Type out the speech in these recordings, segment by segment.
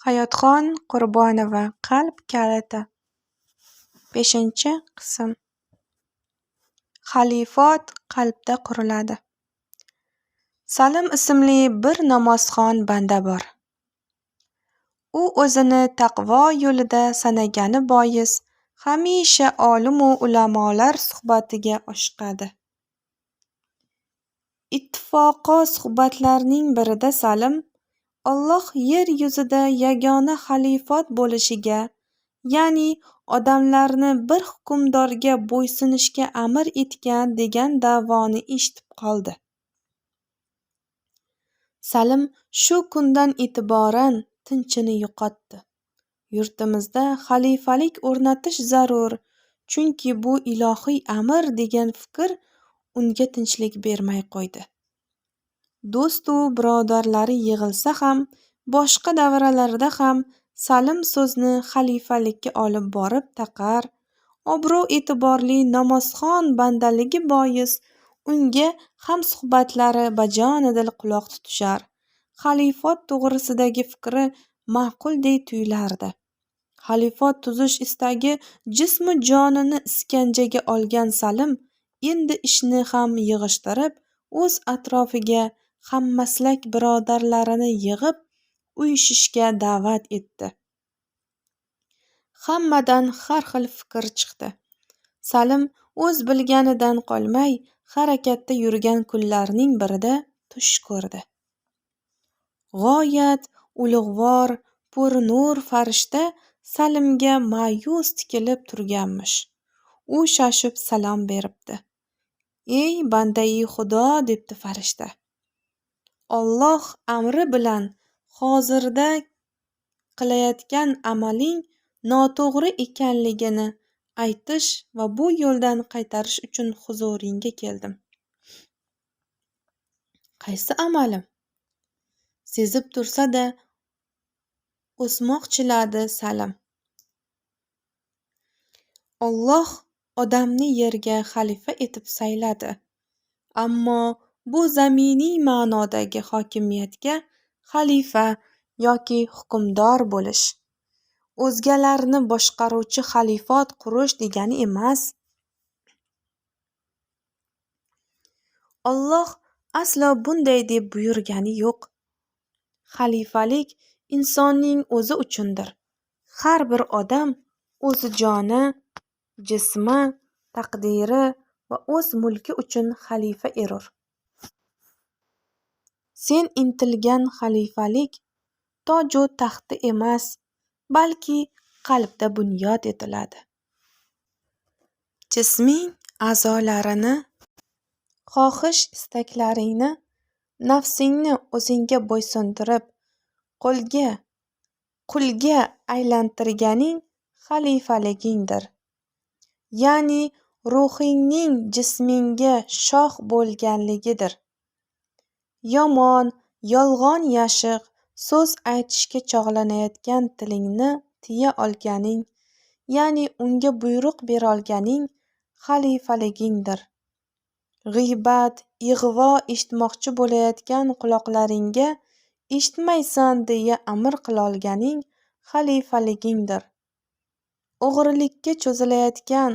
Hayotxon Qurbonova Qalb kaliti 5-qism. Xalifot qalbda quriladi. Salim ismli bir namozxon banda bor. U o'zini taqvo yo'lida sanagani bois hamisha olimu ulamolar suhbatiga oshiqadi. Ittifoqo suhbatlarning birida Salim Alloh yer yuzida yagona xalifot bo'lishiga, ya'ni odamlarni bir hukmdorga bo'ysunishga amr etgan degan da'voni eshitib qoldi. Salim shu kundan e'tiboran tinchini yo'qotdi. Yurtimizda xalifalik o'rnatish zarur, chunki bu ilohiy amr degan fikr unga tinchlik bermay qo'ydi. Do'stu birodarlari yig'ilsa ham, boshqa davralarda ham Salim so'zni xalifalikka olib borib taqar, obro'-e'tiborli namozxon bandaligi bois unga hamsuhbatlari bajonidil quloq tutishar, xalifot to'g'risidagi fikri ma'quldek tuyulardi. Xalifot tuzish istagi jismu jonini iskanjaga olgan Salim endi ishni ham yig'ishtirib, o'z atrofiga hammaslak birodarlarini yig'ib uyushishga da'vat etdi. Hammadan har xil fikr chiqdi. Salim o'z bilganidan qolmay harakatda yurgan kunlarning birida tush ko'rdi. G'oyat ulug'vor, purnur farishta Salimga ma'yus tikilib turganmish. U shoshib salom beribdi. "Ey bandai Xudo", debdi farishta. "Alloh amri bilan hozirda qilayotgan amaling noto'g'ri ekanligini aytish va bu yo'ldan qaytarish uchun huzuringga keldim." "Qaysi amalim?" sezib tursa-da o'smoqchiladi Salim. Alloh odamni yerga xalifa etib sayladi. Ammo bu zaminiy ma'nodagi hokimiyatga xalifa yoki hukmdor bo'lish, o'zgalarni boshqaruvchi xalifot qurish degani emas. Alloh aslo bunday deb buyurgani yo'q. Xalifalik insonning o'zi uchundir. Har bir odam o'zi joni, jismi, taqdiri va o'z mulki uchun xalifa erur. Sen intilgan xalifalik toju taxti emas, balki qalbda bunyod etiladi. Jisming a'zolarini, xohish-istaklaringni, nafsingni o'zingga bo'ysundirib, qulga aylantirganing xalifaligingdir. Ya'ni ruhingning jismingga shoh bo'lganligidir. Yomon, yolg'on yashiq so'z aytishga chog'lanayotgan tilingni tiya olganing, ya'ni unga buyruq berolganing xalifaligingdir. G'iybat, ig'vo eshitmoqchi bo'layotgan quloqlaringga eshitmaysan deya amr qilolganing xalifaligingdir. O'g'rilikka cho'zilayotgan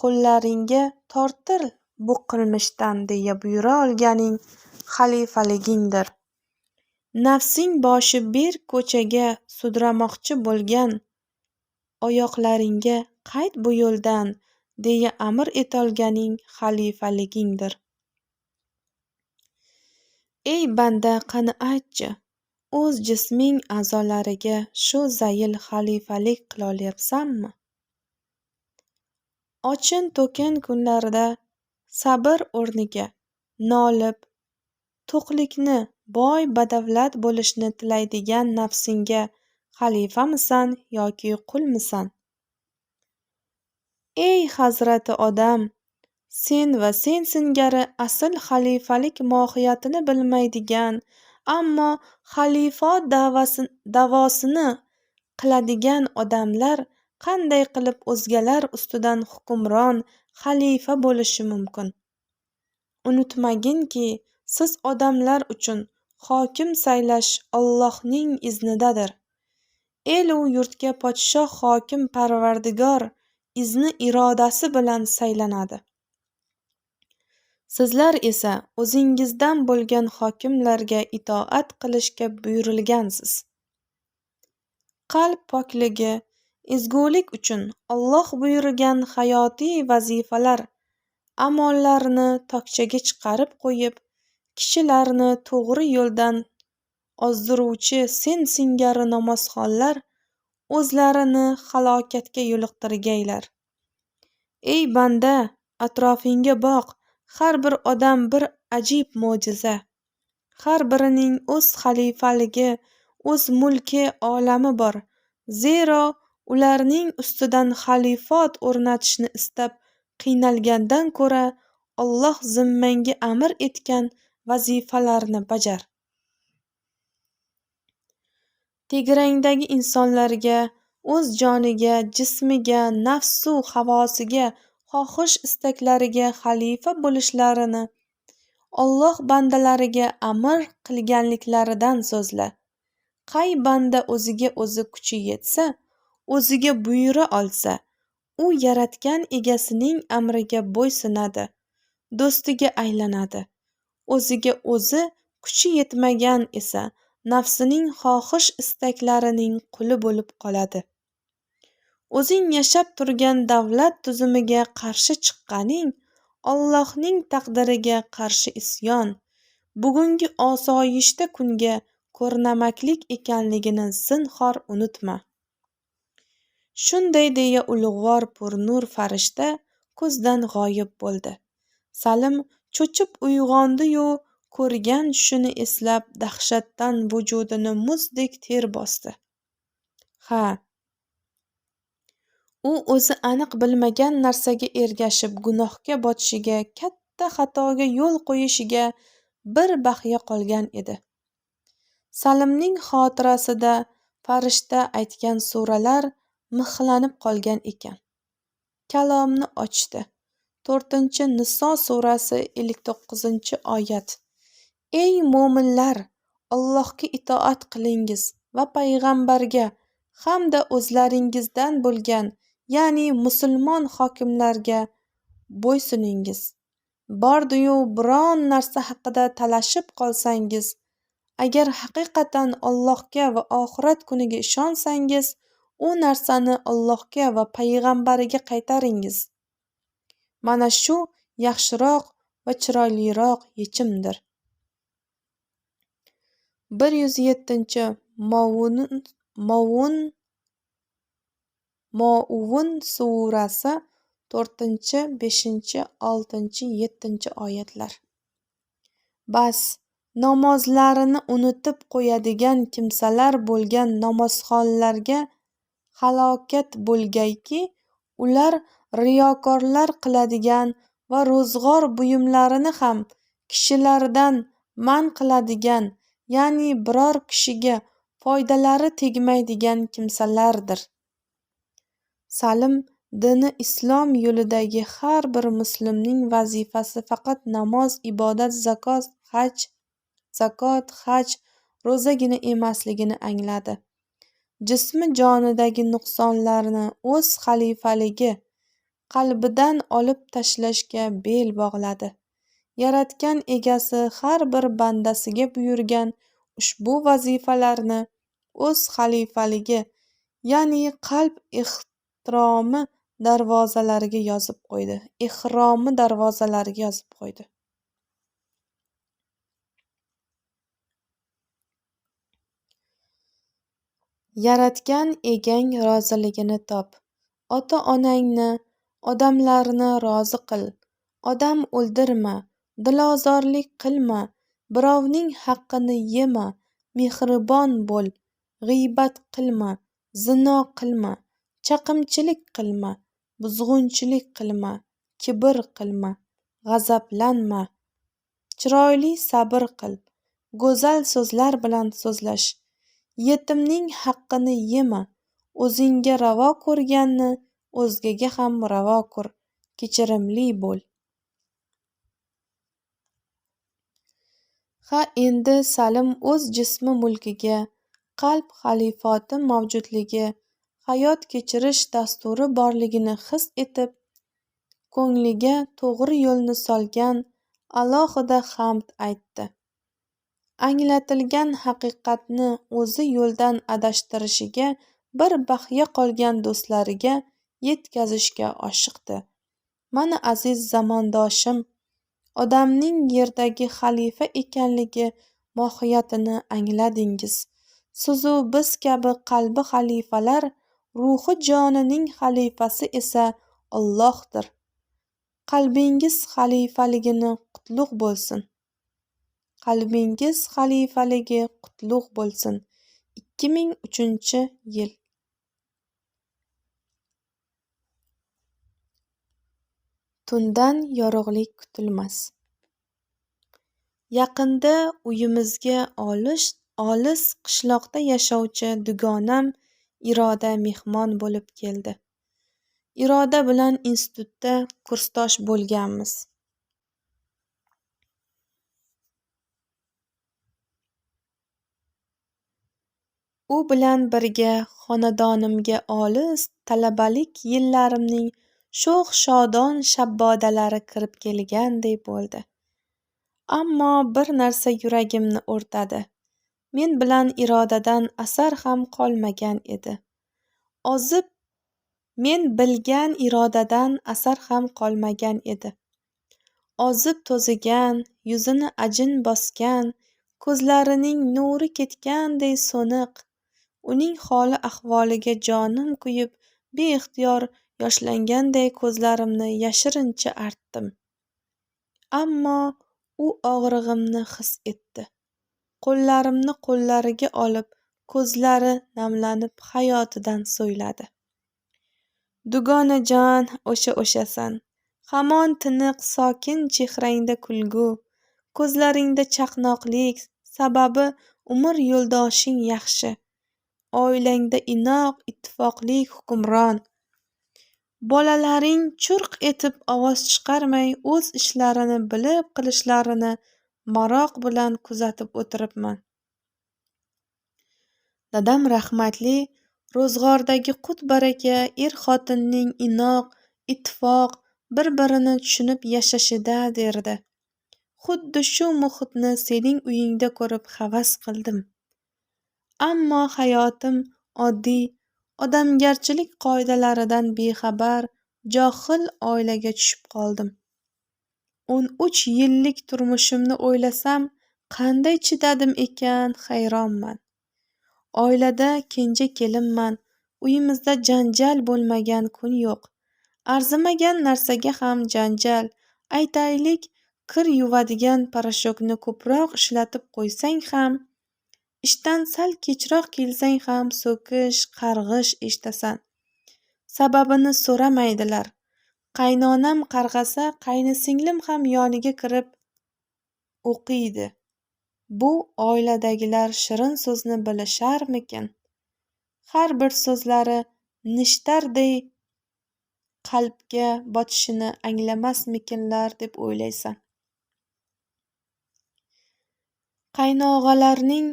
qo'llaringga tortil bu qilmishdan deya buyura olganing xalifaligingdir. Nafsing boshi ber ko'chaga sudramoqchi bo'lgan oyoqlaringga qayt bu yo'ldan deya amr etolganing xalifaligingdir. Ey banda, qani aytchi, o'z jisming a'zolariga shu zayil xalifalik qilolyapsanmi? Ochin-to'kin kunlarda sabr o'rniga nolib, to'qlikni, boy badavlat bo'lishni tilaydigan nafsingga xalifamisan yoki qulmisan? Ey hazrati odam, sen va sen singari asl xalifalik mohiyatini bilmaydigan, ammo xalifot da'vosini qiladigan odamlar qanday qilib o'zgalar ustidan hukmron, xalifa bo'lishi mumkin? Unutmaginki, siz odamlar uchun hokim saylash Allohning iznidadir. elu yurtga podshoh hokim Parvardigor izni irodasi bilan saylanadi. Sizlar esa o'zingizdan bo'lgan hokimlarga itoat qilishga buyurilgansiz. Qalb pokligi, ezgulik uchun Alloh buyurgan hayotiy vazifalar amollarini tokchaga chiqarib qo'yib, kishilarni to'g'ri yo'ldan ozdiruvchi sen singari namozxonlar o'zlarini halokatga yo'liqtirgaylar. Ey banda, atrofingga boq, har bir odam bir ajib mo'jiza. Har birining o'z xalifaligi, o'z mulki olami bor. Zero ularning ustidan xalifot o'rnatishni istab qiynalgandan ko'ra, Alloh zimmangga amr etgan vazifalarni bajar. Tegrangdagi insonlarga, o'z joniga, jismiga, nafsu havosiga, xohish istaklariga xalifa bo'lishlarini Alloh bandalariga amr qilganliklaridan so'zla. Qay banda o'ziga o'zi kuchi yetsa, o'ziga buyura olsa, u yaratgan egasining amriga bo'ysunadi, do'stiga aylanadi. O'ziga o'zi kuchi yetmagan esa nafsining xohish istaklarining quli bo'lib qoladi. O'zing yashab turgan davlat tuzumiga qarshi chiqqaning Allohning taqdiriga qarshi isyon, bugungi osoyishta kunga ko'rnamaklik ekanligini zinhor unutma. Shunday deya ulug'vor purnur farishta ko'zdan g'oyib bo'ldi. Salim cho'chib uyg'ondi-yu, ko'rgan shuni eslab dahshatdan vujudini muzdek ter bosdi. Ha, u o'zi aniq bilmagan narsaga ergashib gunohga botishiga, katta xatoga yo'l qo'yishiga bir bahya qolgan edi. Salimning xotirasida farishta aytgan suralar mixlanib qolgan ekan. Kalomni ochdi. 4-Niso surasi 59-oyat. Ey mo'minlar, Allohga itoat qilingiz va payg'ambarga hamda o'zlaringizdan bo'lgan, ya'ni musulmon hokimlarga bo'ysuningiz. Bordi-yu biron narsa haqida talashib qolsangiz, agar haqiqatan Allohga va oxirat kuniga ishonsangiz, u narsani Allohga va payg'ambariga qaytaringiz. Mana shu yaxshiroq va chiroyliroq yechimdir. 107-Mo'un surasi 4, 5, 6, 7 oyatlar. Bas, namozlarini unutib qo'yadigan kimsalar bo'lgan namozxonlarga halokat bo'lgayki, ular riyokorlar qiladigan va ro'zg'or buyumlarini ham kishilardan man qiladigan, ya'ni biror kishiga foydalari tegmaydigan kimsalardir. Salim dini islom yo'lidagi har bir muslimning vazifasi faqat namoz, ibodat, zakot, haj, ro'zagina emasligini angladi. Jismi jonidagi nuqsonlarni o'z xalifaligi qalbidan olib tashlashga bel bog'ladi. Yaratgan egasi har bir bandasiga buyurgan ushbu vazifalarni o'z xalifaligi, ya'ni qalb ihromi darvozalariga yozib qo'ydi. Yaratgan egang roziligini top. Ota-onangni, odamlarni rozi qil. Odam o'ldirma, dilozorlik qilma, birovning haqqini yema, mehribon bo'l, g'iybat qilma, zino qilma, chaqimchilik qilma, buzg'unchilik qilma, kibr qilma, g'azablanma, chiroyli sabr qil, go'zal so'zlar bilan so'zlash, yetimning haqqini yema, o'zingga ravo ko'rganni o'zgaga ham ravo ko'r, kechirimli bo'l. Ha, endi Salim o'z jismi mulkiga, qalb xalifati mavjudligi, hayot kechirish dasturi borligini his etib, ko'ngliga to'g'ri yo'lni solgan alohida hamd aytdi. Anglatilgan haqiqatni o'zi yo'ldan adashtirishiga bir baxya qolgan do'stlariga yetkazishga oshiqdi. Mana aziz zamondoshim, odamning yerdagi xalifa ekanligi mohiyatini angladingiz. Sizu biz kabi qalbi xalifalar, ruhi jonining xalifasi esa Allohdir. Qalbingiz xalifaligini qutlug' bo'lsin. Qalbingiz xalifaligi qutlug' bo'lsin. 2003-yil. Tundan yorug'lik kutilmas. Yaqinda uyimizga olis qishloqda yashovchi dugonam Iroda mehmon bo'lib keldi. Iroda bilan institutda kursdosh bo'lganmiz. U bilan birga xonadonimga olis talabalik yillarimning sho'x-shodon shabbodalari kirib kelganday bo'ldi. Ammo bir narsa yuragimni o'rtadi. Men bilan Irodadan asar ham qolmagan edi. Men bilgan Irodadan asar ham qolmagan edi. Ozib to'zigan, yuzini ajin bosgan, ko'zlarining nuri ketganday so'niq. Uning holi ahvoliga jonim kuyib, beixtiyor yoshlanganday ko'zlarimni yashirincha artdim. Ammo u og'rig'imni his etdi. Qo'llarimni qo'llariga olib, ko'zlari namlanib hayotidan so'yladi. Dugonajon, o'shasan. Hamon tiniq, sokin chehrangda kulgu, ko'zlaringda chaqnoqlik, sababi umr yo'ldoshing yaxshi. Oilangda inoq, ittifoqlik hukmron. Bolalaring churq etib ovoz chiqarmay o'z ishlarini bilib qilishlarini maroq bilan kuzatib o'tiribman. Dadam rahmatli ro'zg'ordagi qut-baraka xotinning inoq, ittifoq, bir-birini tushunib yashashida derdi. Xuddi shu muhitni sening uyingda ko'rib havas qildim. Ammo hayotim oddiy, odamgarchilik qoidalaridan bexabar, johil oilaga tushib qoldim. 13 yillik turmushimni o'ylasam, qanday chidadim ekan, hayronman. Oilada kenja kelinman, uyimizda janjal bo'lmagan kun yo'q. Arzimagan narsaga ham janjal. Aytaylik, kir yuvadigan parashokni ko'proq ishlatib qo'ysang ham, ishdan sal kechroq kelsang ham so'kish, qarg'ish eshitasan. Sababini so'ramaydilar. Qaynonam qarg'asa, qaynisinglim ham yoniga kirib o'qiydi. Bu oiladagilar shirin so'zni bilisharmikin? Har bir so'zlari nishtarday qalbga botishini anglamasmikinlar deb o'ylaysan. Qaynog'alarning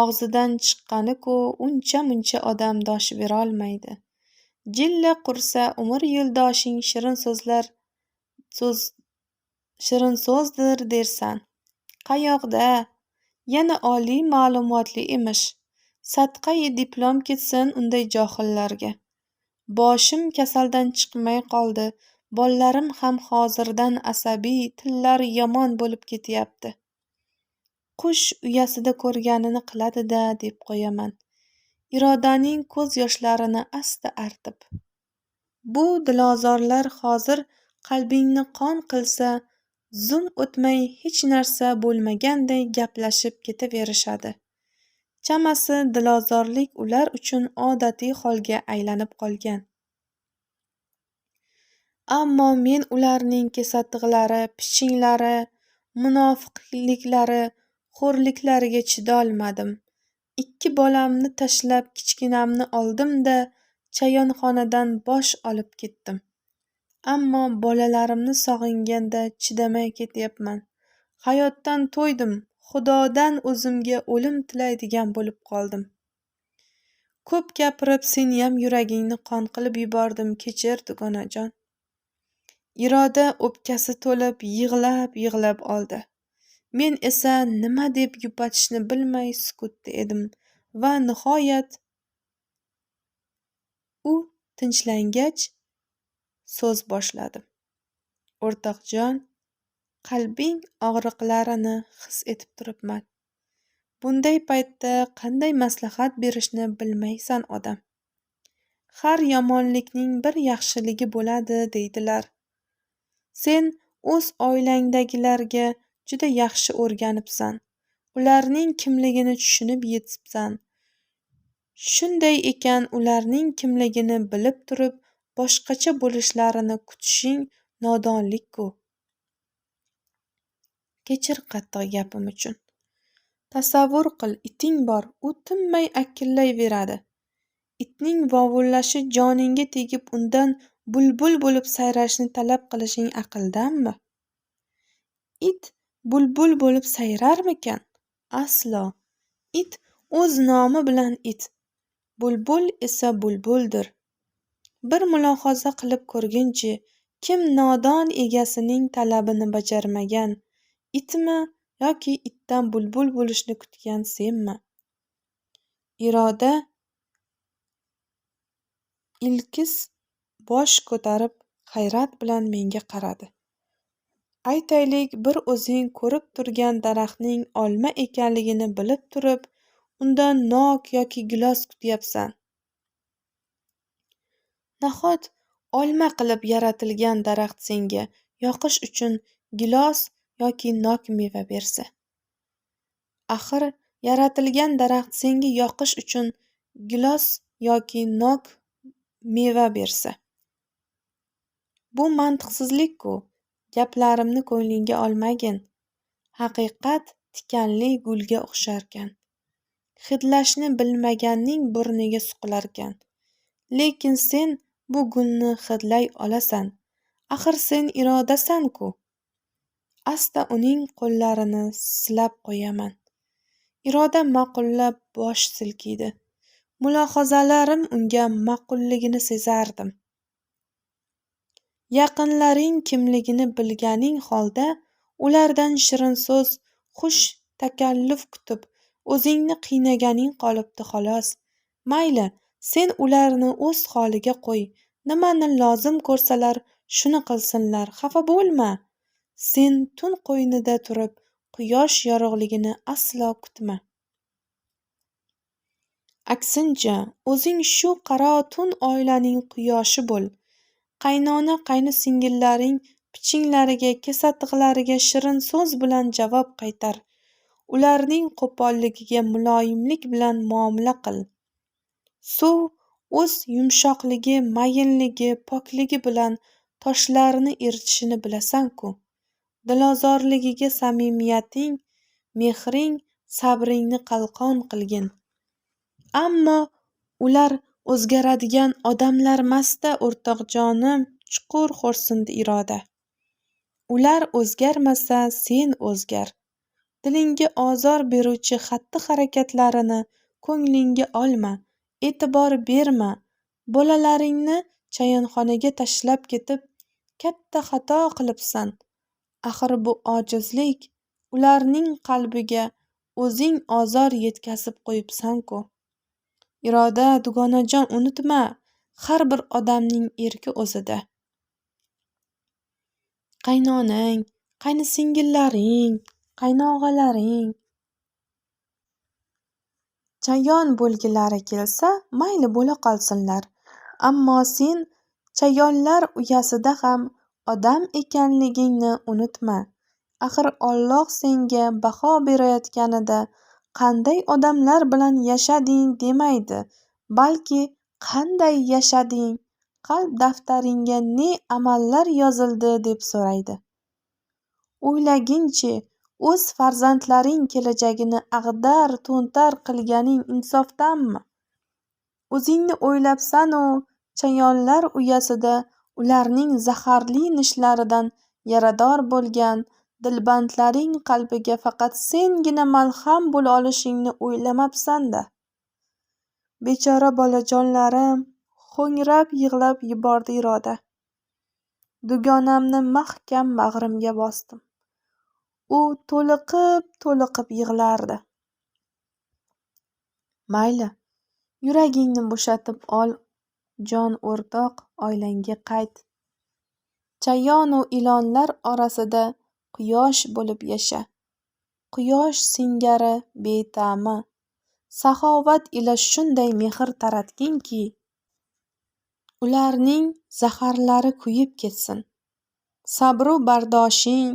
og'zidan chiqqani-ku uncha-muncha odam dosh berolmaydi. Jilla qursa umr yo'ldoshing shirin so'zdir dersan. Qayoqda? Yana oliy ma'lumotli emish. Sadqai diplom ketsin unday johillarga. Boshim kasaldan chiqmay qoldi. Bollarim ham hozirdan asabiy, tillari yomon bo'lib ketyapti. Qush uyasida ko'rganini qiladi-da deb qo'yaman. Irodaning ko'z yoshlarini asta artib. Bu dilozorlar hozir qalbingni qon qilsa, zum o'tmay hech narsa bo'lmaganday gaplashib ketaverishadi. Chamasi dilozorlik ular uchun odatiy holga aylanib qolgan. Ammo men ularning kesatiqlari, pichinglari, munofiqliklari, xo'rliklariga chidolmadim. 2 bolamni tashlab kichkinamni oldim-da, chayonxonadan bosh olib ketdim. Ammo bolalarimni sog'inganda chidamay ketyapman. Hayotdan to'ydim. Xudodan o'zimga o'lim tilaydigan bo'lib qoldim. Ko'p gapirib seniyam yuragingni qon qilib yubordim, kechir dugonajon. Iroda o'pkasi to'lib yig'lab oldi. Men esa nima deb yupatishni bilmay sukutda edim va nihoyat u tinchlangach so'z boshladim. O'rtoqjon, qalbing og'riqlarini his etib turibman. Bunday paytda qanday maslahat berishni bilmaysan odam. Har yomonlikning bir yaxshiligi bo'ladi deydilar. Sen o'z oilangdagilarga juda yaxshi o'rganibsan. Ularning kimligini tushunib yetibsan. Shunday ekan ularning kimligini bilib turib, boshqacha bo'lishlarini kutishing nodonlik-ku. Kechir qattiq gapim uchun. Tasavvur qil, iting bor, u tinmay akillayveradi. Itning vovullashi joningga tegib undan bulbul bo'lib sayrashni talab qilishing aqldanmi? It bulbul bo'lib sayrarmikan? Aslo. It o'z nomi bilan it. Bulbul esa bulbuldir. Bir mulohaza qilib ko'rginchi, kim nodon egasining talabini bajarmagan? Itmi yoki itdan bulbul bo'lishni kutgan senmi? Iroda ilkis bosh ko'tarib hayrat bilan menga qaradi. Aytaylik, bir o'zing ko'rib turgan daraxtning olma ekanligini bilib turib, undan nok yoki gilos kutyapsan. Nahot olma qilib yaratilgan daraxt senga yoqish uchun gilos yoki nok meva bersa? Axir yaratilgan daraxt senga yoqish uchun gilos yoki nok meva bersa. Bu mantiqsizlik-ku. Gaplarimni ko'nglingga olmagin. Haqiqat tikanli gulga o'xsharkan. Hidlashni bilmaganning burniga suqilarkan. Lekin sen bu gulni hidlay olasan. Axir sen irodasan-ku. Asta uning qo'llarini silab qo'yaman. Iroda ma'qullab bosh silkiydi. Mulohazalarim unga ma'qulligini sezardim. Yaqinlaring kimligini bilganing holda ulardan shirin so'z, xush takalluf kutib, o'zingni qiynaganing qolibdi xolos. Mayli, sen ularni o'z holiga qo'y. Nimani lozim ko'rsalar, shuni qilsinlar, xafa bo'lma. Sen tun qo'ynida turib, quyosh yorug'ligini aslo kutma. Aksincha, o'zing shu qaro tun oilaning quyoshi bo'l. Qaynona qaynisingillaring pichinglariga, kesatiqlariga shirin so'z bilan javob qaytar. Ularning qo'polligiga muloyimlik bilan muomala qil. Suv o'z yumshoqligi, mayinligi, pokligi bilan toshlarni eritishini bilasan-ku. Dilozorligiga samimiyating, mehring, sabringni qalqon qilgin. Ammo ular o'zgaradigan odamlarmas-da, o'rtoqjonim, chuqur xo'rsindi Iroda. Ular o'zgarmasa, sen o'zgar. Dilingga ozor beruvchi xatti-harakatlarini ko'nglingga olma, e'tibor berma. Bolalaringni chayonxonaga tashlab ketib, katta xato qilibsan. Axir bu ojizlik, ularning qalbiga o'zing ozor yetkazib qo'yibsan-ku. Iroda, dugonajon, unutma, har bir odamning erki o'zida. Qaynonang, qaynisingillaring, qaynog'alaring chayon bo'lgilari kelsa, mayli bo'la qolsinlar. Ammo sen chayonlar uyasida ham odam ekanligingni unutma. Axir Alloh senga baho berayotganida qanday odamlar bilan yashading demaydi, balki qanday yashading, qalb daftaringga ne amallar yozildi deb so'raydi. O'ylaginchi, o'z farzandlaring kelajagini ag'dar-to'ntar qilganing insofdanmi? O'zingni o'ylabsan-u, chayonlar uyasida ularning zaharli nishlaridan yarador bo'lgan dilbandlaring qalbiga faqat sengina malham bo'la olishingni o'ylamabsan-da. Bechora bolajonlarim, ho'ngrab yig'lab yubordi Iroda. Dugonamni mahkam bag'rimga bosdim. U to'liqib yig'lardi. Mayli, yuragingni bo'shatib ol, jon o'rtoq, oilangga qayt. Chayonu ilonlar orasida quyosh bo'lib yasha. Quyosh singari beta'ma, saxovat ila shunday mehr taratginki, ularning zaharlari kuyib ketsin. Sabru bardoshing,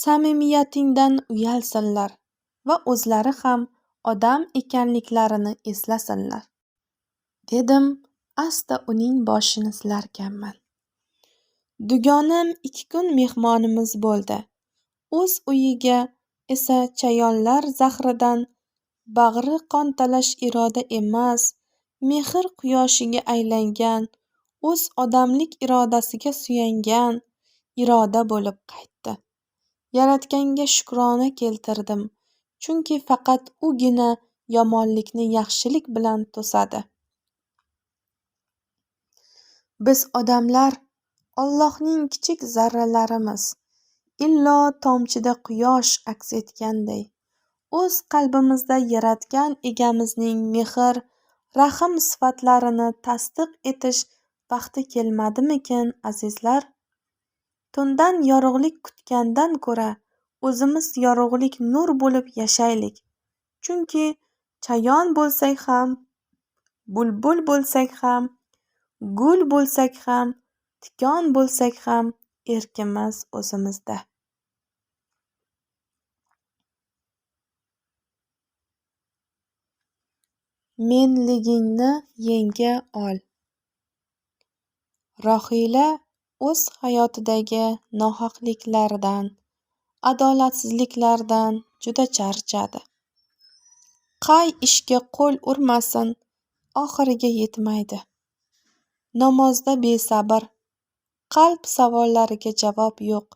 samimiyatingdan uyalsinlar va o'zlari ham odam ekanliklarini eslasinlar. Dedim, asta uning boshini silarkanman. Dugonam 2 kun mehmonimiz bo'ldi. O'z uyiga esa chayonlar zahridan bag'ri qontalash Iroda emas, mehr quyoshiga aylangan, o'z odamlik irodasiga suyangan Iroda bo'lib qaytdi. Yaratganga shukrona keltirdim, chunki faqat ugina yomonlikni yaxshilik bilan to'sadi. Biz odamlar Allohning kichik zarralarimiz, illo tomchida quyosh aks etganday. O'z qalbimizda yaratgan egamizning mehr, rahm sifatlarini tasdiq etish vaqti kelmadimikin, azizlar? Tundan yorug'lik kutgandan ko'ra, o'zimiz yorug'lik nur bo'lib yashaylik. Chunki chayon bo'lsak ham, bulbul bo'lsak ham, gul bo'lsak ham, tikon bo'lsak ham, erkimiz o'zimizda. Menligingni yenga ol. Rohila o'z hayotidagi nohaqliklardan, adolatsizliklardan juda charchadi. Qay ishga qo'l urmasin, oxiriga yetmaydi. Namozda besabr, qalb savollariga javob yo'q.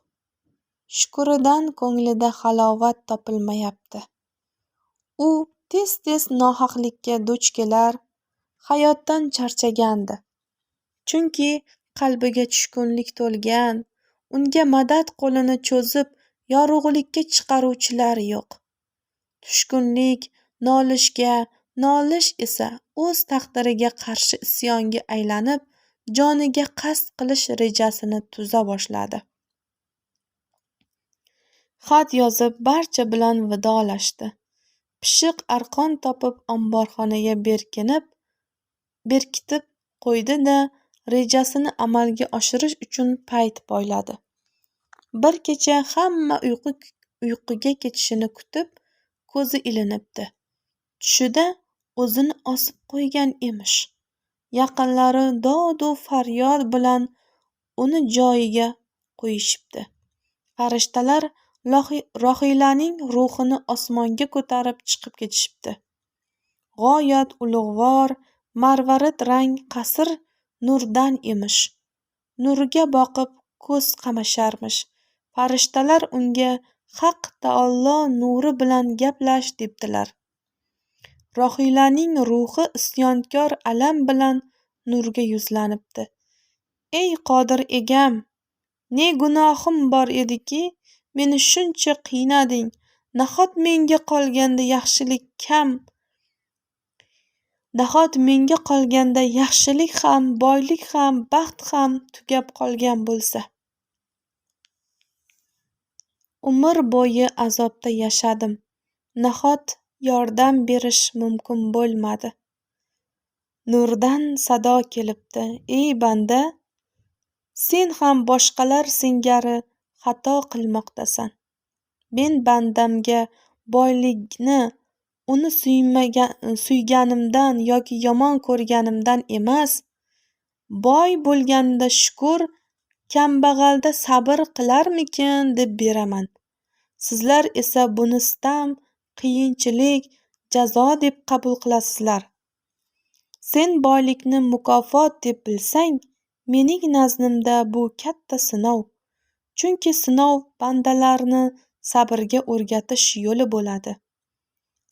Shukridan ko'nglida halovat topilmayapti. U tez-tez nohaqlikka duch kelar, hayotdan charchagandi. Chunki qalbiga tushkunlik to'lgan, unga madad qo'lini cho'zib yorug'likka chiqaruvchilar yo'q. Tushkunlik nolishga, nolish esa o'z taqdiriga qarshi isyonga aylanib, joniga qasd qilish rejasini tuza boshladi. Xat yozib barcha bilan vidolashdi. Pishiq arqon topib omborxonaga berkitib qo'ydi-da, rejasini amalga oshirish uchun payt poyladi. Bir kecha hamma uyquga ketishini kutib, ko'zi ilinibdi. Tushida o'zini osib qo'ygan emish. Yaqinlari dod-u faryod bilan uni joyiga qo'yishibdi. Farishtalar Rohilaning ruhini osmonga ko'tarib chiqib ketishibdi. G'oyat ulug'vor, marvarid rang qasr nurdan emish. Nuriga boqib ko'z qamasharmish. Farishtalar unga Haq taolo nuri bilan gaplash debdilar. Rohilaning ruhi isyonkor alam bilan nurga yuzlanibdi. Ey qodir egam, ne gunohim bor ediki, meni shuncha qiynading. Nahot menga qolganda yaxshilik ham, boylik ham, baxt ham tugab qolgan bo'lsa. Umr bo'yi azobda yashadim. Nahot yordam berish mumkin bo'lmadi. Nurdan sado kelibdi. Ey banda, sen ham boshqalar singari xato qilmoqdasan. Men bandamga boylikni uni suyganimdan yoki yomon ko'rganimdan emas, boy bo'lganida shukr, kambag'alda sabr qilarmikin deb beraman. Sizlar esa buni sitam, qiyinchilik, jazo deb qabul qilasizlar. Sen boylikni mukofot deb bilsang, mening nazdimda bu katta sinov. Chunki sinov bandalarni sabrga o'rgatish yo'li bo'ladi.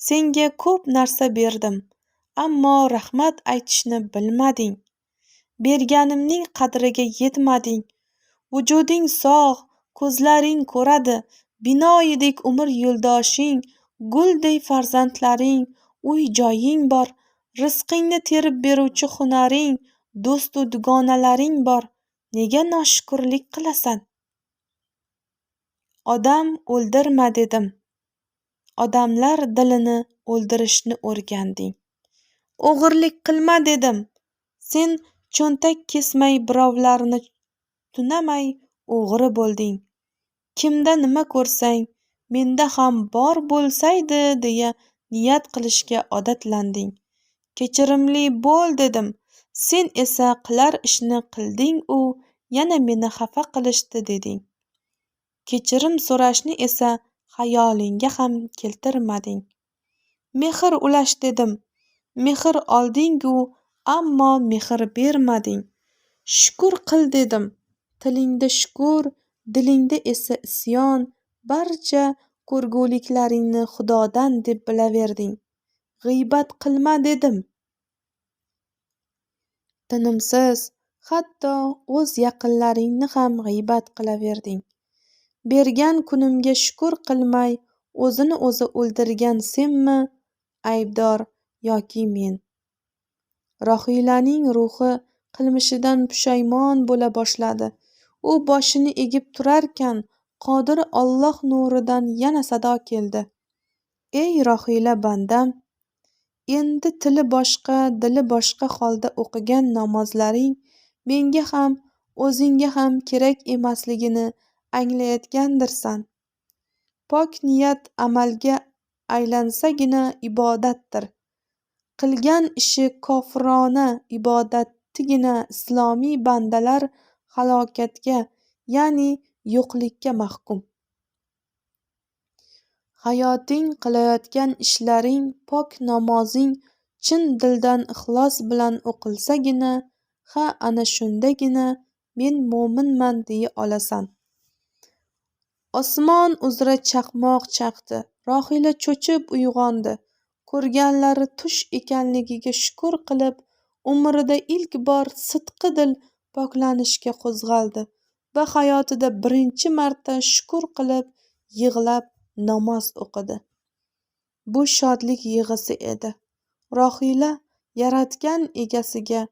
Senga ko'p narsa berdim. ammo rahmat aytishni bilmading. Berganimning qadriga yetmading. Vujuding sog', ko'zlaring ko'radi, binoyidek umr yo'ldoshing, guldek farzandlaring, uy-joying bor, rizqingni terib beruvchi hunaring, do'stu dugonalaring bor. Nega noshukrlik qilasan? Odam o'ldirma dedim. Odamlar dilini o'ldirishni o'rganding. O'g'irlik qilma dedim. Sen cho'ntak kesmay birovlarni tunamay o'g'ri bo'lding. Kimda nima ko'rsang, menda ham bor bo'lsaydi deya niyat qilishga odatlanding. Kechirimli bo'l dedim. Sen esa qilar ishni qilding u yana meni xafa qilishdi deding. Kechirim so'rashni esa xayolingga ham keltirmading. Mehr ulash dedim. Mehr olding-u, ammo mehr bermading. Shukr qil dedim. Tilingda shukr, dilingda esa isyon, barcha ko'rguliklaringni Xudodan deb bilaverding. G'iybat qilma dedim. Tinimsiz, hatto o'z yaqinlaringni ham g'iybat qilaverding. Bergan kunimga shukr qilmay, o'zini o'zi o'ldirgan senmi, aybdor yoki men? Rohilaning ruhi qilmishidan pushaymon bo'la boshladi. U boshini egib turarkan, Qodir Alloh nuridan yana sado keldi. Ey Rohila bandam, endi tili boshqa, dili boshqa holda o'qigan namozlaring menga ham, o'zingga ham kerak emasligini anglayotgandirsan. Pok niyat amalga aylansagina ibodatdir. Qilgan ishi kofirona ibodatgina islomiy bandalar halokatga, ya'ni yo'qlikka mahkum. Hayoting, qilayotgan ishlaring, pok namozing chin dildan ixlos bilan o'qilsagina, ha ana shundagina men mo'minman deya olasan. Osmon uzra chaqmoq chaqdi. Rohila cho'chib uyg'ondi. Ko'rganlari tush ekanligiga shukr qilib, umrida ilk bor sidqi dil poklanishga qo'zg'aldi va hayotida birinchi marta shukr qilib, yig'lab namoz o'qidi. Bu shodlik yig'isi edi. Rohila yaratgan egasiga,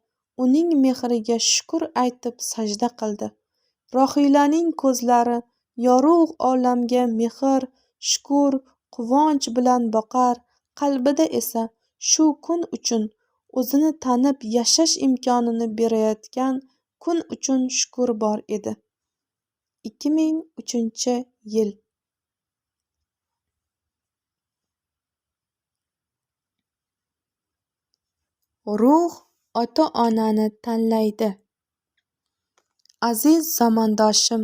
uning mehriga shukr aytib sajda qildi. Rohilaning ko'zlari yorug' olamga mehr, shukr, quvonch bilan boqar, qalbida esa shu kun uchun, o'zini tanib yashash imkonini berayotgan kun uchun shukr bor edi. 2003-yil. Ruh ota-onani tanlaydi. Aziz zamondoshim,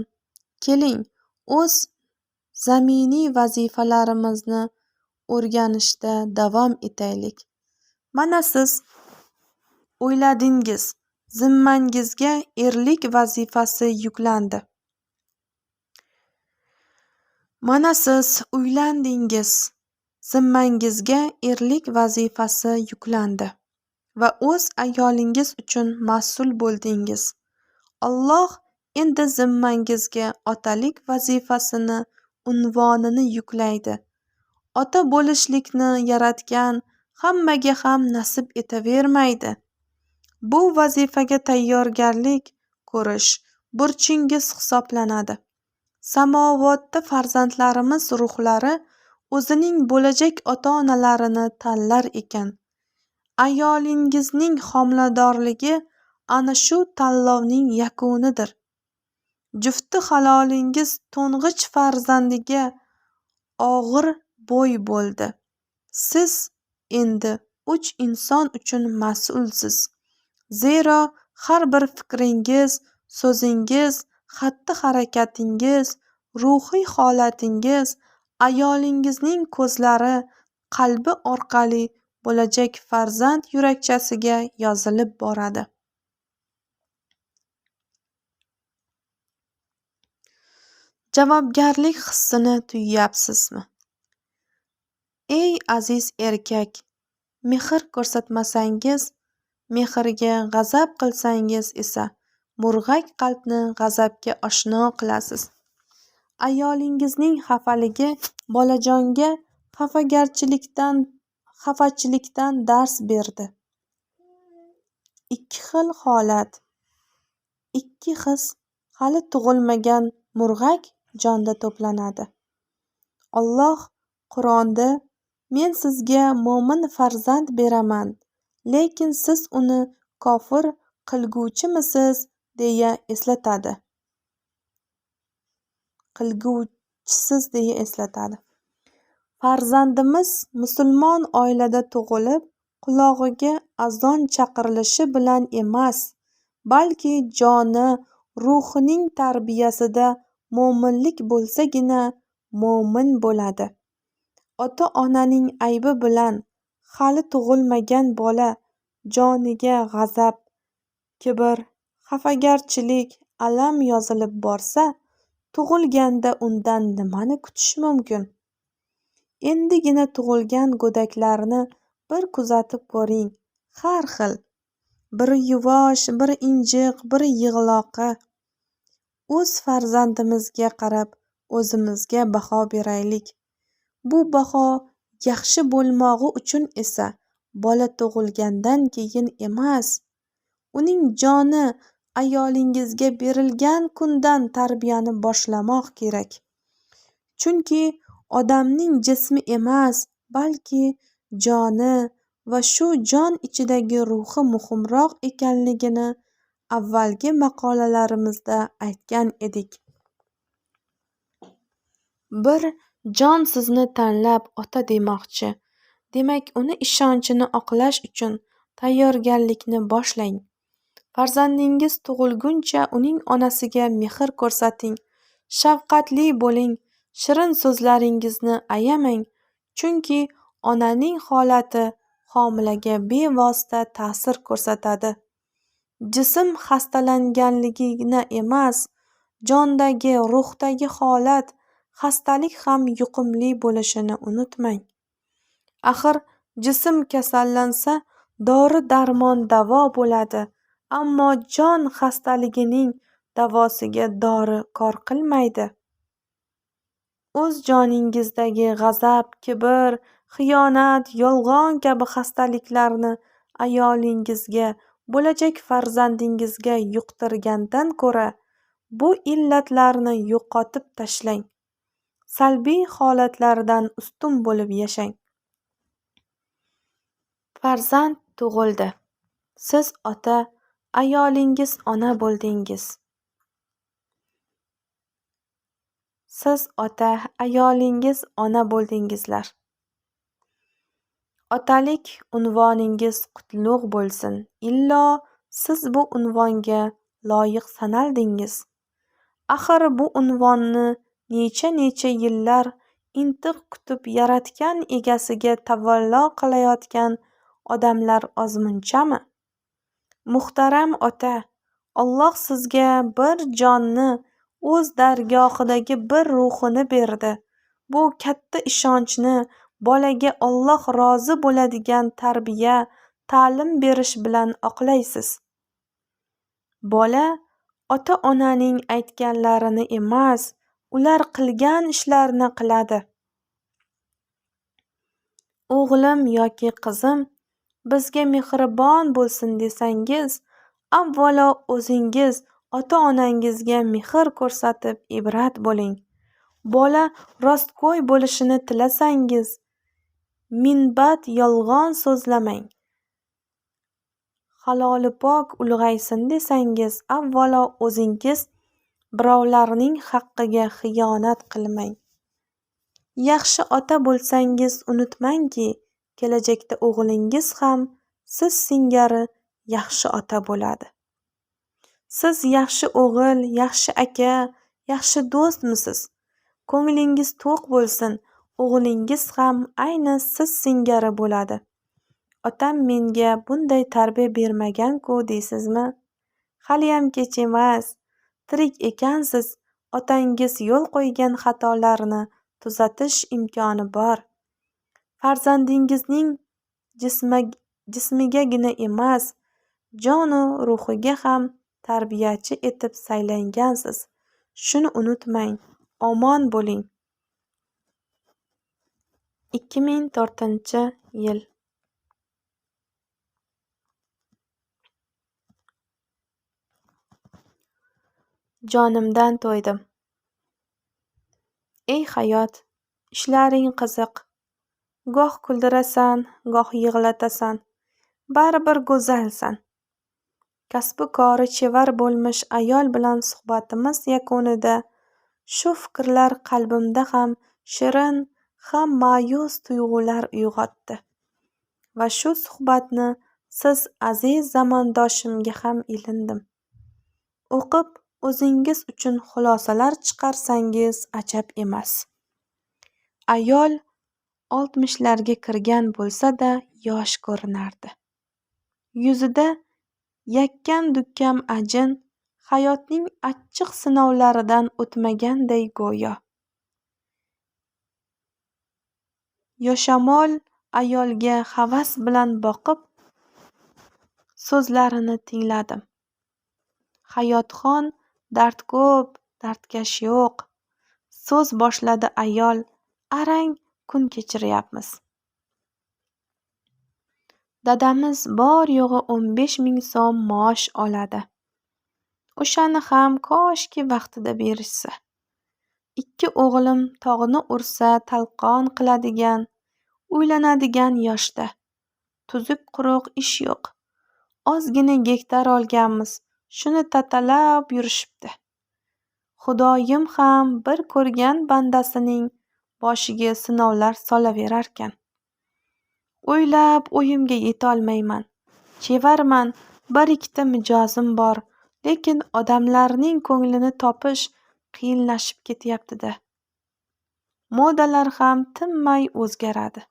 keling, o'z zaminiy vazifalarimizni o'rganishda davom etaylik. Mana siz o'yladingiz, zimmangizga erlik vazifasi yuklandi. Mana siz uylandingiz, zimmangizga erlik vazifasi yuklandi va o'z ayolingiz uchun mas'ul bo'ldingiz. Alloh endi zimmangizga otalik vazifasini, unvonini yuklaydi. Ota bo'lishlikni yaratgan hammaga ham nasib etavermaydi. Bu vazifaga tayyorgarlik ko'rish burchingiz hisoblanadi. Samovotda farzandlarimiz ruhlari o'zining bo'lajak ota-onalarini tanlar ekan. Ayolingizning homiladorligi ana shu tanlovning yakunidir. Jufti halolingiz to'ng'ich farzandiga og'ir bo'y bo'ldi. Siz endi 3 inson uchun mas'ulsiz. Zero har bir fikringiz, so'zingiz, xatti-harakatingiz, ruhiy holatingiz ayolingizning ko'zlari, qalbi orqali bo'lajak farzand yurakchasiga yozilib boradi. Javobgarlik hissini tuyapsizmi? Ey aziz erkak, Mehr ko'rsatmasangiz, mehrga g'azab qilsangiz esa murg'ak qalbni g'azabga oshno qilasiz. Ayolingizning xafaligi bolajonga xafachilikdan dars berdi. Ikki xil holat, ikki his hali tug'ilmagan murg'ak jonda to'planadi. Alloh Qur'onda men sizga mo'min farzand beraman, lekin siz uni kofir qilguvchimisiz deya eslatadi. Farzandimiz musulmon oilada tug'ilib, qulog'iga azon chaqirilishi bilan emas, balki joni, ruhining tarbiyasida mo'minlik bo'lsagina mo'min bo'ladi. Ota-onaning aybi bilan hali tug'ilmagan bola joniga g'azab, kibr, xafagarchilik, alam yozilib borsa, tug'ilganda undan nimani kutish mumkin? Endigina tug'ilgan go'daklarni bir kuzatib ko'ring, har xil. Biri yuvosh, biri injiq, biri yig'loqi. O'z farzandimizga qarab, o'zimizga baho beraylik. Bu baho yaxshi bo'lmog'i uchun esa bola tug'ilgandan keyin emas, uning joni ayolingizga berilgan kundan tarbiyani boshlamoq kerak. Chunki odamning jismi emas, balki joni va shu jon ichidagi ruhi muhimroq ekanligini avvalgi maqolalarimizda aytgan edik. Bir jon sizni tanlab ota demoqchi. Demak, uni ishonchini oqlash uchun tayyorgarlikni boshlang. Farzandingiz tug'ilguncha uning onasiga mehr ko'rsating, shafqatli bo'ling, shirin so'zlaringizni ayamang, chunki onaning holati homilaga bevosita ta'sir ko'rsatadi. Jism xastalanganligina emas, jondagi, ruhdagi holat, xastalik ham yuqumli bo'lishini unutmang. Axir jism kasallansa, dori-darmon davo bo'ladi, ammo jon xastaligining davosiga dori kor qilmaydi. O'z joningizdagi g'azab, kibr, xiyonat, yolg'on kabi xastaliklarni ayolingizga, bo'lajak farzandingizga yuqtirgandan ko'ra, bu illatlarni yo'qotib tashlang. Salbiy holatlardan ustun bo'lib yashang. Farzand tug'ildi. Siz ota, ayolingiz ona bo'ldingiz. Siz ota, ayolingiz ona bo'ldingizlar. Otalik unvoningiz qutlug' bo'lsin. Illo siz bu unvonga loyiq sanaldingiz. Axir bu unvonni necha yillar intiq kutib yaratgan egasiga tavallo qilayotgan odamlar ozmunchami? Muhtaram ota, Alloh sizga bir jonni, o'z dargohidagi bir ruhini berdi. Bu katta ishonchni bolaga Alloh rozi bo'ladigan tarbiya, ta'lim berish bilan oqlaysiz. Bola ota-onaning aytganlarini emas, ular qilgan ishlarini qiladi. O'g'lim yoki qizim, bizga mehribon bo'lsin desangiz, avvalo o'zingiz ota-onangizga mehr ko'rsatib ibrat bo'ling. Bola rostgo'y bo'lishini tilasangiz, minbat yolg'on so'zlamang. Haloli pok ulg'aysin desangiz, avvalo o'zingiz birovlarning haqqiga xiyonat qilmang. Yaxshi ota bo'lsangiz unutmangki, kelajakda o'g'lingiz ham siz singari yaxshi ota bo'ladi. Siz yaxshi o'g'il, yaxshi aka, yaxshi do'stmisiz? Ko'nglingiz to'q bo'lsin, o'g'lingiz ham ayni siz singari bo'ladi. Otam menga bunday tarbiya bermagan-ku deysizmi? Haliyam kech emas. Tirik ekansiz, otangiz yo'l qo'ygan xatolarni tuzatish imkoni bor. Farzandingizning jismigagina emas, jonu ruhiga ham tarbiyachi etib saylangansiz. Shuni unutmang. Omon bo'ling. 2004-yil. Jonimdan to'ydim. Ey hayot, ishlaring qiziq. Goh kuldirasan, goh yig'latasan. Baribir go'zalsan. Kasbi kori chevar bo'lmish ayol bilan suhbatimiz yakunida shu fikrlar qalbimda ham shirin, ham ma'yus tuyg'ular uyg'otdi. Va shu suhbatni siz aziz zamondoshimga ham ilindim. O'qib, o'zingiz uchun xulosalar chiqarsangiz ajab emas. Ayol 60larga kirgan bo'lsa-da yosh ko'rinardi. Yuzida yakkan-dukkam ajin, hayotning achchiq sinovlaridan o'tmaganday go'yo. Yoshamol ayolga havas bilan boqib, so'zlarini tingladim. Hayotxon dard ko'p, dardkash yo'q. So'z boshladi ayol, arang kun kechiryapmiz. Dadamiz bor yo'g'i 15,000 so'm maosh oladi. O'shani ham koshki vaqtida berishsa. 2 o'g'lim tog'ni ursa talqon qiladigan, uylanadigan yoshda. Tuzuk quruq ish yo'q. Ozgina gektar olganmiz. Shuni tatalab yurishibdi. Xudoyim ham bir ko'rgan bandasining boshiga sinovlar solaverarkan. O'ylab o'yimga yetolmayman. Chevarman, bir ikkita mijozim bor, lekin odamlarning ko'nglini topish qiyinlashib ketyapti-da. Modalar ham tinmay o'zgaradi.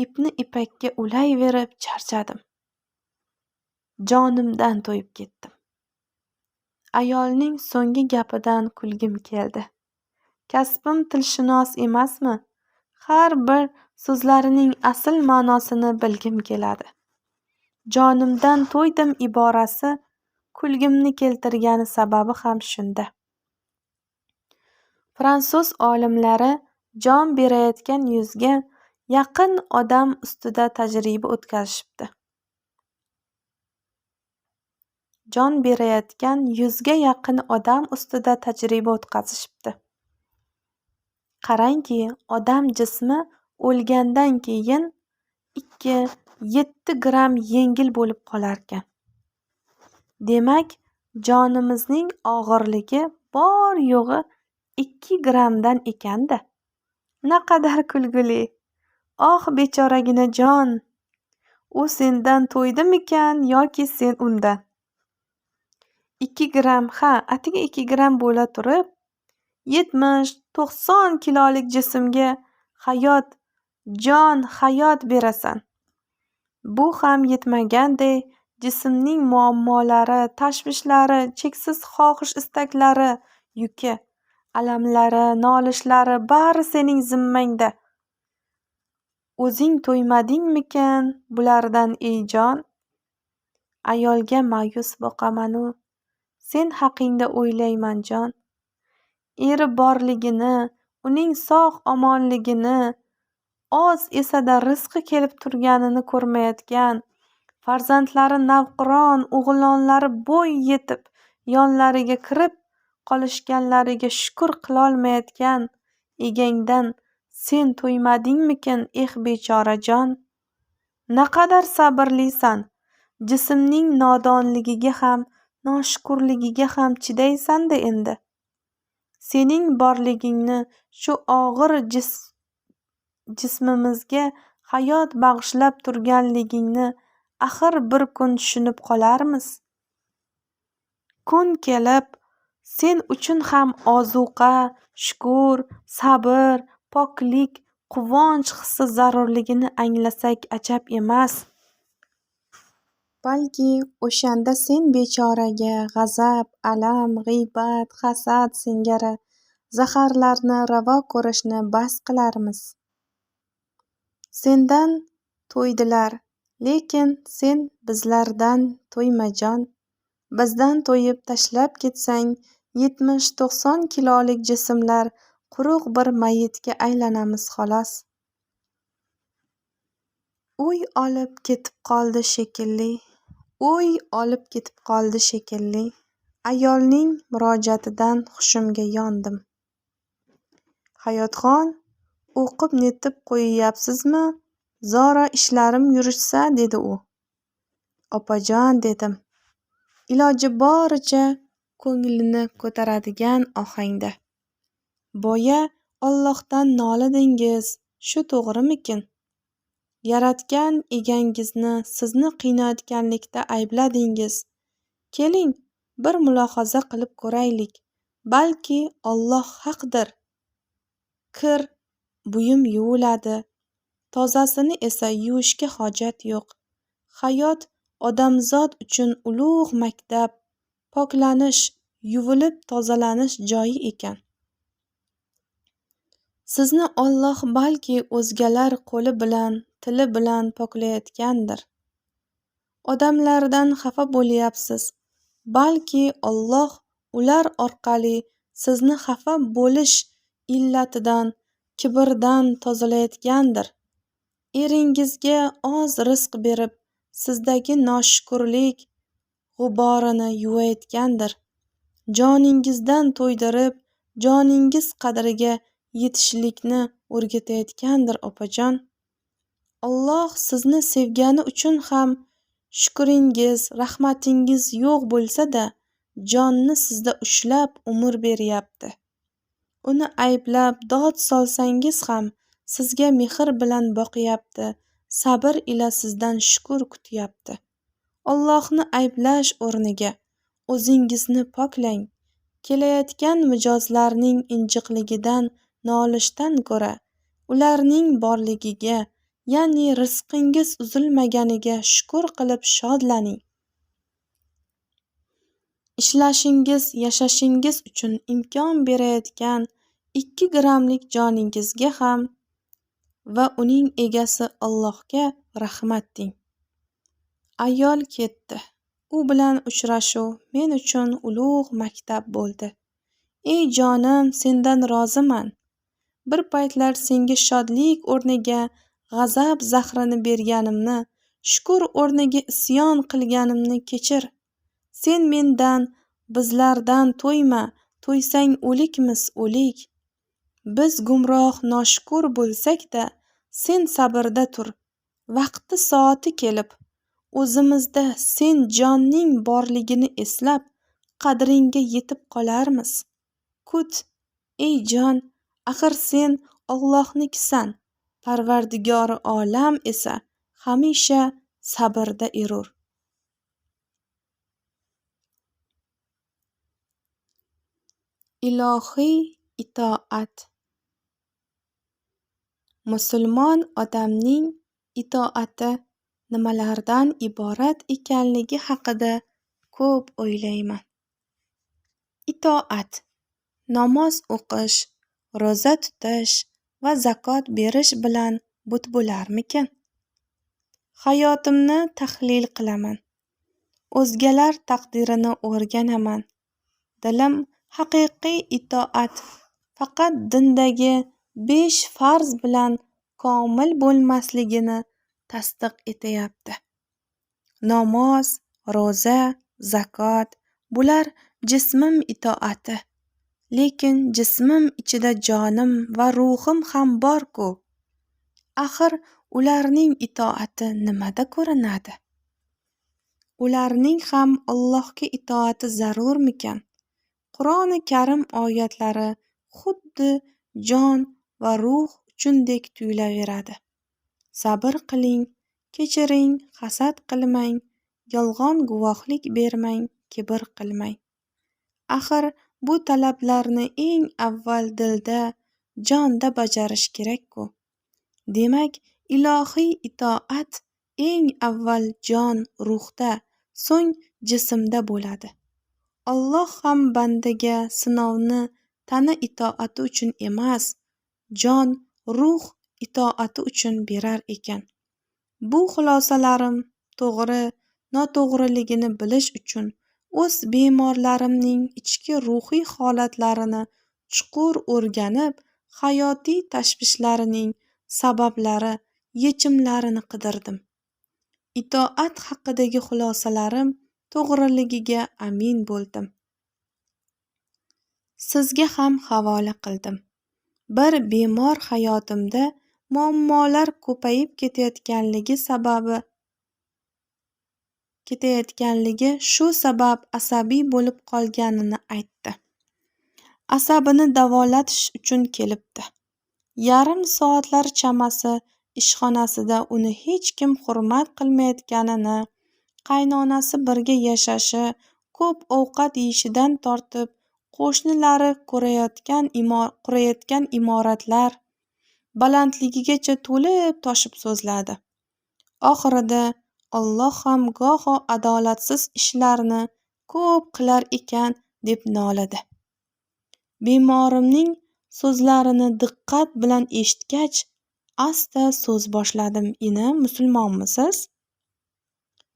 Ipni ipakka ulayverib charchadim. Jonimdan to'yib ketdim. Ayolning so'nggi gapidan kulgim keldi. Kasbim tilshunos emasmi? Har bir so'zlarining asl ma'nosini bilgim keladi. Jonimdan to'ydim iborasi kulgimni keltirgani sababi ham shunda. Fransuz olimlari jon berayotgan 100 ga yaqin odam ustida tajriba o'tkazishibdi. Jon berayotgan 100 ga yaqin odam ustida tajriba o'tkazishibdi. Qarangki, odam jismi o'lgandan keyin 2-7 gram yengil bo'lib qolarkan. Demak, jonimizning og'irligi bor yo'g'i 2 gramdan ekanda. Naqadar kulgili. Oh, bechoragina jon. U sendan to'ydimikan yoki sen undan? 2 gram, atigi 2 gram bo'la turib, 70-90 kilolik jismga hayot, jon, hayot berasan. Bu ham yetmaganday jismning muammolari, tashvishlari, cheksiz xohish-istaklari, yuki, alamlari, nolishlari bari sening zimmangda. O'zing to'ymadingmikan bulardan ey jon? Ayolga ma'yus boqaman-u, sen haqingda o'ylayman jon. Eri borligini, uning sog' omonligini, oz esada rizqi kelib turganini ko'rmayotgan, farzandlari navqiron, o'g'lonlari bo'y yetib yonlariga kirib qolishganlariga shukr qilolmayotgan egangdan sen to'ymadingmikin bechorajon? Naqadar sabrlisan. Jismning nodonligiga ham, noshukurligiga ham chidaysan-da endi. Sening borligingni shu og'ir jismimizga hayot bag'ishlab turganligingni axir bir kun tushunib qolarmiz. Kun kelib, sen uchun ham ozuqa, shukur, sabr, poklik, quvonch hissi zarurligini anglasak ajab emas. Balki o'shanda sen bechoraga g'azab, alam, g'iybat, hasad singari zaharlarni ravo ko'rishni bas qilarmiz. Sendan to'ydilar, lekin sen bizlardan to'yma jon. Bizdan to'yib tashlab ketsang, 70-90 kilolik jismlar quruq bir mayitga aylanamiz xolos. Uy olib ketib qoldi shekilli, uy olib ketib qoldi shekilli. Ayolning murojaatidan hushimga yondim. Hayotxon, o'qib netib qo'yyapsizmi? Zora ishlarim yurishsa, dedi u. Opajon, dedim, iloji boricha ko'nglini ko'taradigan ohangda. Boya Allohdan noladingiz, shu to'g'rimikin? Yaratgan egangizni sizni qiynayotganlikda aybladingiz. Keling, bir mulohaza qilib ko'raylik. Balki Alloh haqdir. Kir, buyum yuviladi. Tozasini esa yuvishga hojat yo'q. Hayot odamzod uchun ulug' maktab, poklanish, yuvilib tozalanish joyi ekan. Sizni Alloh balki o'zgalar qo'li bilan, tili bilan poklayotgandir. Odamlardan xafa bo'lyapsiz. Balki Alloh ular orqali sizni xafa bo'lish illatidan, kibrdan tozalayotgandir. Eringizga oz rizq berib, sizdagi noshukurlik g'uborini yuvayotgandir. Joningizdan to'ydirib, joningiz qadriga yetishlikni o'rgatayotgandir, opajon. Alloh sizni sevgani uchun ham shukringiz, rahmatingiz yo'q bo'lsa-da, jonni sizda ushlab umr beryapti. Uni ayblab dod solsangiz ham sizga mehr bilan boqyapti, sabr ila sizdan shukr kutyapti. Allohni ayblash o'rniga o'zingizni poklang. Kelayotgan mijozlarning injiqligidan nolishdan ko'ra, ularning borligiga, ya'ni rizqingiz uzilmaganiga shukr qilib shodlaning. Ishlashingiz, yashashingiz uchun imkon berayotgan 2 grammlik joningizga ham va uning egasi Allohga rahmat deng. Ayol ketdi. U bilan uchrashuv men uchun ulug' maktab bo'ldi. Ey jonim, sendan roziman. Bir paytlar senga shodlik o'rniga g'azab zahrini berganimni, shukr o'rniga isyon qilganimni kechir. Sen mendan, bizlardan to'yma, to'ysang o'likmiz, o'lik. Biz gumroh noshukur bo'lsak-da, sen sabrda tur. Vaqti soati kelib, o'zimizda sen jonning borligini eslab, qadringga yetib qolarmiz. Kut, ey jon, axir sen Allohnikisan. Parvardigori olam esa hamisha sabrda erur. Ilohiy itoat. Musulmon odamning itoati nimalardan iborat ekanligi haqida ko'p o'ylayman. Itoat namoz o'qish, roza tutish va zakot berish bilan but bo'larmikin? Hayotimni tahlil qilaman. O'zgalar taqdirini o'rganaman. Dilim haqiqiy itoat faqat dindagi 5 farz bilan komil bo'lmasligini tasdiq etayapti. Namoz, roza, zakot bular jismim itoati. Lekin jismim ichida jonim va ruhim ham bor-ku. Axir ularning itoati nimada ko'rinadi? Ularning ham Allohga itoati zarurmikan? Qur'oni Karim oyatlari xuddi jon va ruh uchundek tuyulaveradi. Sabr qiling, kechiring, hasad qilmang, yolg'on guvohlik bermang, kibr qilmang. Axir bu talablarni eng avval dilda, jonda bajarish kerak-ku. Demak, ilohiy itoat eng avval jon, ruhda, so'ng jismda bo'ladi. Alloh ham bandaga sinovni tana itoati uchun emas, jon, ruh itoati uchun berar ekan. Bu xulosalarim to'g'ri, noto'g'riligini bilish uchun o'z bemorlarimning ichki ruhiy holatlarini chuqur o'rganib, hayotiy tashvishlarining sabablari, yechimlarini qidirdim. Itoat haqidagi xulosalarim to'g'riligiga amin bo'ldim. Sizga ham havola qildim. Bir bemor hayotimda muammolar ko'payib ketayotganligi shu sabab asabiy bo'lib qolganini aytdi. Asabini davolatish uchun kelibdi. Yarim soatlar chamasi ishxonasida uni hech kim hurmat qilmayotganini, qaynonasi birga yashashi, ko'p ovqat yeyishidan tortib, qo'shnilari qurayotgan imoratlar balandligigacha to'lib toshib so'zladi. Oxirida Alloh ham goho adolatsiz ishlarni ko'p qilar ekan deb nolidi. Bemorimning so'zlarini diqqat bilan eshitgach, asta so'z boshladim. Inim, musulmonmisiz?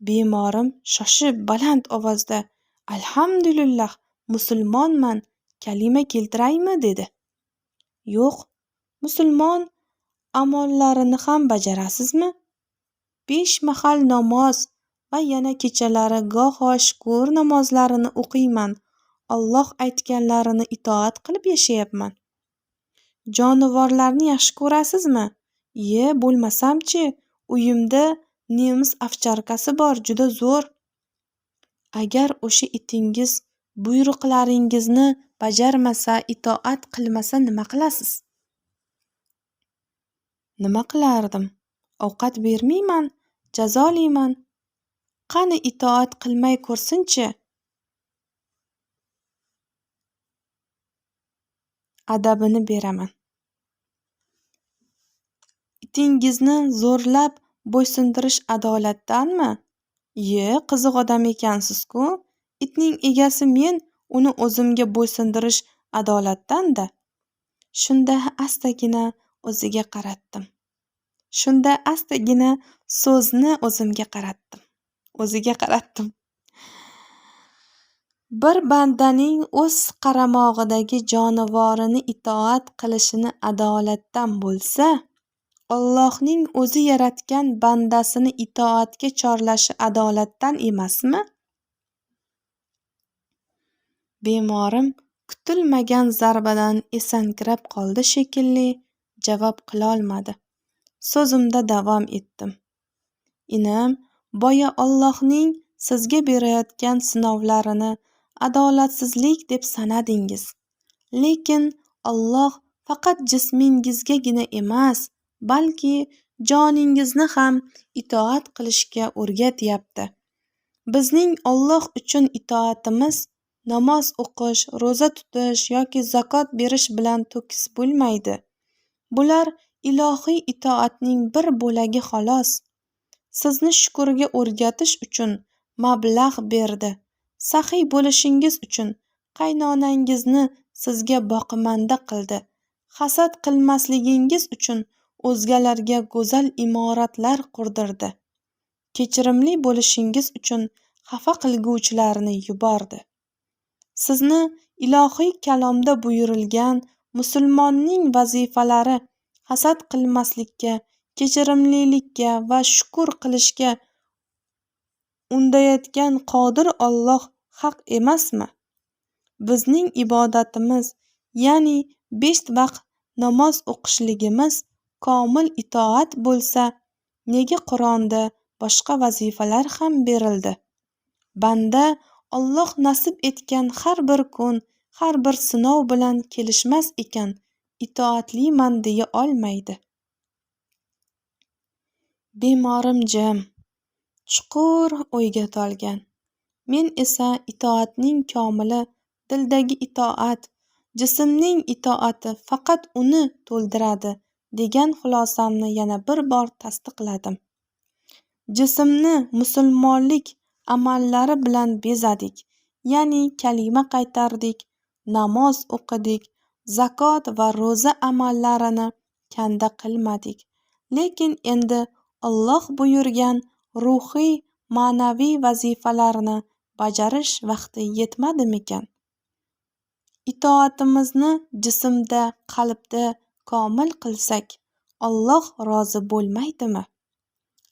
Bemorim shoshib baland ovozda alhamdulillah musulmonman, kalima keltiraymi dedi. Yo'q, musulmon amollarini ham bajarasizmi? 5 mahal namoz va yana kechalari goho shukr namozlarini o'qiyman. Alloh aytganlarini itoat qilib yashayapman. Jonivorlarni yaxshi ko'rasizmi? Bo'lmasam-chi, uyimda nemis ovcharkasi bor, juda zo'r. Agar o'sha itingiz buyruqlaringizni bajarmasa, itoat qilmasa nima qilasiz? Nima qilardim? Ovqat bermayman, jazolayman. Qani itoat qilmay ko'rsinchi? Adabini beraman. Itingizni zo'rlab bo'ysundirish adolatdanmi? Qiziq odam ekansiz-ku. Itning egasi men, uni o'zimga bo'ysundirish adolatdan-da. Shunda astagina so'zni o'ziga qaratdim. Bir bandaning o'z qaramog'idagi jonivorini itoat qilishini adolatdan bo'lsa, Allohning o'zi yaratgan bandasini itoatga chorlashi adolatdan emasmi? Bemorim kutilmagan zarbadan esankirab qoldi shekilli, javob qilolmadi. So'zimda davom etdim. Inim, boya Allohning sizga berayotgan sinovlarini adolatsizlik deb sanadingiz. Lekin Alloh faqat jismingizgagina emas, balki joningizni ham itoat qilishga o'rgatyapti. Bizning Alloh uchun itoatimiz namoz o'qish, ro'za tutish yoki zakot berish bilan to'kis bo'lmaydi. Bular ilohiy itoatning bir bo'lagi xolos. Sizni shukurga o'rgatish uchun mablag' berdi. Saxiy bo'lishingiz uchun qaynonangizni sizga boqimanda qildi. Hasad qilmasligingiz uchun o'zgalarga go'zal imoratlar qurdirdi. Kechirimli bo'lishingiz uchun xafa qilguvchilarni yubordi. Sizni ilohiy kalomda buyurilgan musulmonning vazifalari hasad qilmaslikka, kechirimlilikka va shukr qilishga undayotgan qodir Alloh haq emasmi? Bizning ibodatimiz, ya'ni 5 vaqt namoz o'qishligimiz komil itoat bo'lsa, nega Qur'onda boshqa vazifalar ham berildi? Banda Alloh nasib etgan har bir kun, har bir sinov bilan kelishmas ekan, itoatliman deya olmaydi. Bemorim jim, chuqur o'yga tolgan. Men esa itoatning komili, dildagi itoat, jismning itoati faqat uni to'ldiradi degan xulosamni yana bir bor tasdiqladim. Jismni musulmonlik amallari bilan bezadik, ya'ni kalima qaytardik, namoz o'qidik, zakot va ro'za amallarini kanda qilmadik. Lekin endi Alloh buyurgan ruhiy, ma'naviy vazifalarni bajarish vaqti yetmadimikan? Itoatimizni jismda, qalbda komil qilsak, Alloh rozi bo'lmaydimi?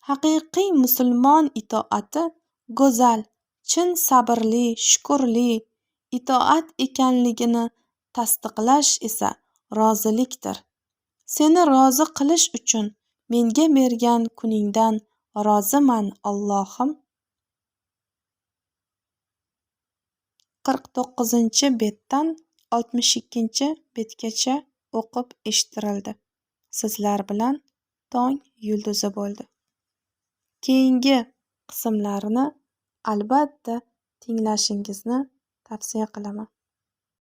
Haqiqiy musulmon itoati go'zal, chin sabrli, shukrli itoat ekanligini tasdiqlash esa rozilikdir. Seni rozi qilish uchun menga bergan kuningdan roziman, Allohim. 49-betdan 62-betgacha o'qib eshittirildi. Sizlar bilan tong yulduzi bo'ldi. Keyingi qismlarini albatta tinglashingizni tavsiya qilaman.